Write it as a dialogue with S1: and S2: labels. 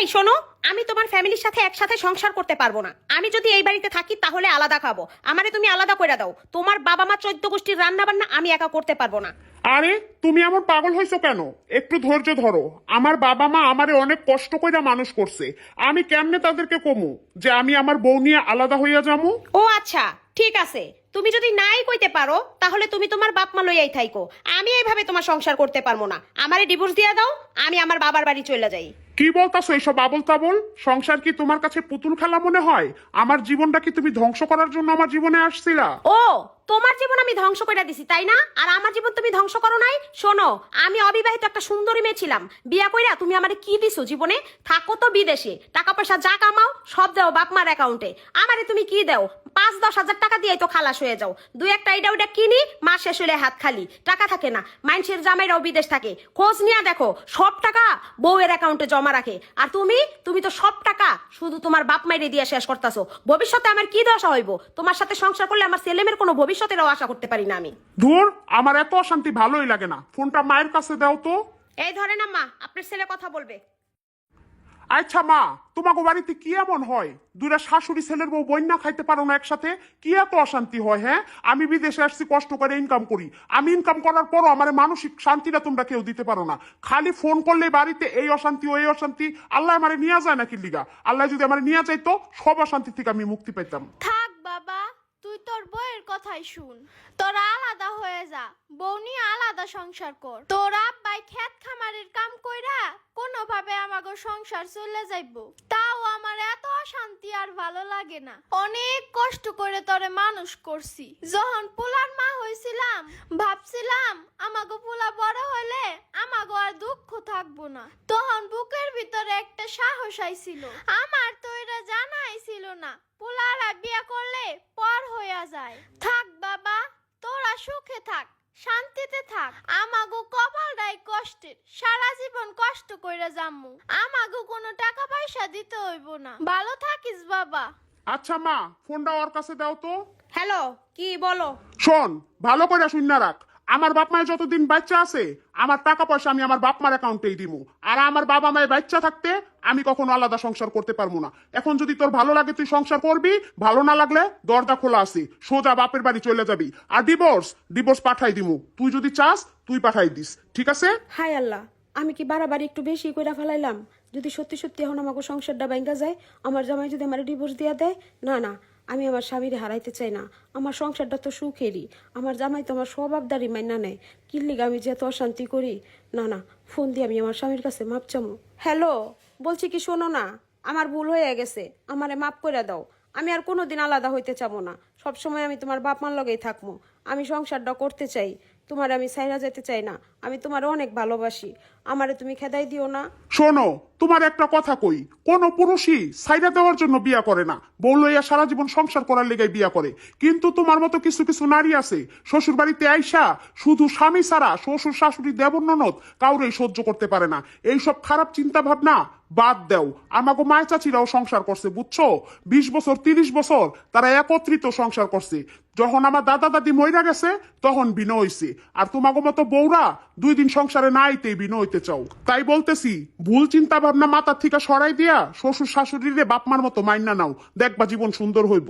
S1: এই শোনো, আমি তোমার ফ্যামিলির সাথে একসাথে সংসার করতে পারবো না। আমি যদি এই বাড়িতে থাকি তাহলে আলাদা খাবো। আমারে তুমি আলাদা করে দাও। তোমার বাবা মা 14 গোষ্ঠীর রান্না বান্না আমি একা করতে পারবো না।
S2: আরে তুমি এমন পাগল হয়েছো কেন? একটু ধৈর্য ধরো। আমার বাবা মা আমারে অনেক কষ্ট করে মানুষ করছে। আমি কেমনে তাদেরকে কমু যে আমি আমার বউ নিয়ে আলাদা হইয়া যামু?
S1: ও আচ্ছা, ঠিক আছে। তুমি যদি নাই কইতে পারো তাহলে তুমি তোমার বাপ মা লইয়াই থাইকো। আমি এইভাবে তোমার সংসার করতে পারবো না। আমারে ডিভোর্স দিয়া দাও, আমি আমার বাবার বাড়ি চলে যাই।
S2: কি বলতাছো এইসব আবল তাবল? সংসার কি তোমার কাছে পুতুল খেলা মনে হয়? আমার জীবনটা কি তুমি ধ্বংস করার জন্য আমার জীবনে আসছিলা?
S1: ও, তোমার জীবন আমি ধ্বংস করে দিছি তাই না? আর আমার জীবন তুমি ধ্বংস করো নাই? শোনো, আমি অবিবাহিত একটা সুন্দরী মেয়ে ছিলাম। বিয়া কইরা তুমি আমারে কি দিছো জীবনে? থাকো তো বিদেশে, টাকা পয়সা যা কামাও সব দাও বাপ মার অ্যাকাউন্টে। আমারে তুমি কি দাও? 5-10 হাজার টাকা দিয়েই তো খালাস হয়ে যাও। দুই একটা এইটা ওইটা কিনি, মাস শেষ হলে হাত খালি, টাকা থাকে না। মানুষের জামাইরাও বিদেশ থাকে, খোঁজ নিয়ে দেখো সব টাকা বউয়ের অ্যাকাউন্টে জমা রাখে। আর তুমি তুমি তো সব টাকা শুধু তোমার বাপ মাইরে দিয়ে শেষ করতেছো। ভবিষ্যতে আমার কি দশা হইব? তোমার সাথে সংসার করলে আমার ছেলেমেয়ের কোনো ভবিষ্যতেরও আশা করতে পারি না আমি।
S2: ধুর, আমার এত অশান্তি ভালোই লাগে না। ফোনটা মায়ের কাছে দাও তো।
S1: এই ধরেন আম্মা, আপনার ছেলে কথা বলবে।
S2: আচ্ছা মা, তোমাকে বাড়িতে কি এমন হয়? দুইটা শাশুড়ি ছেলের বউ বন্যা খাইতে পারো না একসাথে? কি এত অশান্তি হয়? হ্যাঁ, আমি বিদেশে আসছি, কষ্ট করে ইনকাম করি। আমি ইনকাম করার পরও আমার মানসিক শান্তিটা তোমরা কেউ দিতে পারো না। খালি ফোন করলে বাড়িতে এই অশান্তি ওই অশান্তি। আল্লাহ আমারে নিয়ে যায় নাকি লিগা? আল্লাহ যদি আমার নিয়ে যাইতো, সব অশান্তি থেকে আমি মুক্তি পেতাম।
S3: থাক বাবা, তুই তোর বউয়ের কথাই শুন। তোরা আলাদা হয়ে যা, বউ নিয়ে আলাদা সংসার কর। তোর আব্বাই ক্ষেত খামারের কাম কইরা কোনোভাবে আমাগো সংসার চলে যাইবো। তাও আমার এত অশান্তি আর ভালো লাগে না। অনেক কষ্ট করে তোরে মানুষ করছি। যখন পোলার মা হইছিলাম ভাবছিলাম আমাগো পোলা বড় হইলে আমাগো আর দুঃখ থাকবো না। তখন বুকের ভিতরে একটা সাহস আইছিল। আমার তো এটা জানাই ছিল না পোলারা বিয়ে করলে পর হইয়া যায়। থাক বাবা, তোরা সুখে থাক, শান্তিতে থাক। আমাগো কপালটাই কষ্টের, সারা জীবন কষ্ট কইরা যামু। আমাগো কোনো টাকা পয়সা দিতে হইব না। ভালো থাকিস বাবা।
S2: আচ্ছা মা, ফোনটা ওর কাছে দাও তো।
S1: হ্যালো, কি বলো?
S2: শোন, ভালো করে শুন না রাখ। আমার বাপ মায়ের যতদিন বাচ্চা আছে, আমার টাকা পয়সা আমি আমার বাপ মার অ্যাকাউন্টেই দিমু। আর আমার বাবা মায়ের বাচ্চা থাকতে আমি কখনো আলাদা সংসার করতে পারবো না। এখন যদি তোর ভালো লাগে তুই সংসার করবি, ভালো না লাগলে দরজা খোলা আছে, সোজা বাপের বাড়ি চলে যাবি। আর ডিভোর্স পাঠাই দিমু। তুই যদি চাস তুই পাঠাই দিস, ঠিক আছে?
S1: হায় আল্লাহ, আমি কি বাড়াবাড়ি একটু বেশি কইরা ফেলাইলাম? যদি সত্যি সত্যি এখন আমাকে সংসারটা ভাঙ্গা যায়, আমার জামাই যদি আমার ডিভোর্স দিয়া দেয়, না না, আমি আমার স্বামীরে হারাইতে চাই না। আমার সংসারটা তো সুখেরই। আমার জামাই তো আমার স্বভাবদারি মাইনা নেয়। কিল্লিগা আমি যে এত অশান্তি করি। না না, ফোন দিয়ে আমি আমার স্বামীর কাছে মাপ চামু। হ্যালো, বলছি কি শোনো না, আমার ভুল হয়ে গেছে, আমারে মাপ করে দাও। আমি আর কোনোদিন আলাদা হইতে চাবো না। সবসময় আমি তোমার বাপ মার লগেই থাকবো। আমি সংসারটা করতে চাই, তোমার আমি সাইরা যেতে চাই না। আমি তোমার অনেক ভালোবাসি, আমারে তুমি খেদাই দিও না।
S2: শোনো, তোমার একটা কথা কই, কোন পুরুষই সাইডা দেওয়ার জন্য বিয়া করে না। বউ লইয়া সারা জীবন সংসার করার লেগে বিয়া করে। কিন্তু তোমার মতো কিছু কিছু নারী আছে, শ্বশুর বাড়িতে আইসা শুধু স্বামী ছাড়া শ্বশুর শাশুড়ি দেবর ননদ কাউরেই সহ্য করতে পারে না। এইসব খারাপ চিন্তা ভাবনা বাদ দেও। আমাকে মায় চাচিরাও সংসার করছে, বুঝছো? 20 বছর 30 বছর তারা একত্রিত সংসার করছে। যখন আমার দাদা দাদি মইরা গেছে তখন বিনো হইছে। আর তোমাকে মতো বউরা 2 দিন সংসারে না আইতেই বিনো হইতে চাও। তাই বলতেছি, ভুল চিন্তা ভাবনা মাথার থেকে সরাই দিয়া শ্বশুর শাশুড়িরে বাপমার মতো মাইনা নাও, দেখবা জীবন সুন্দর হইব।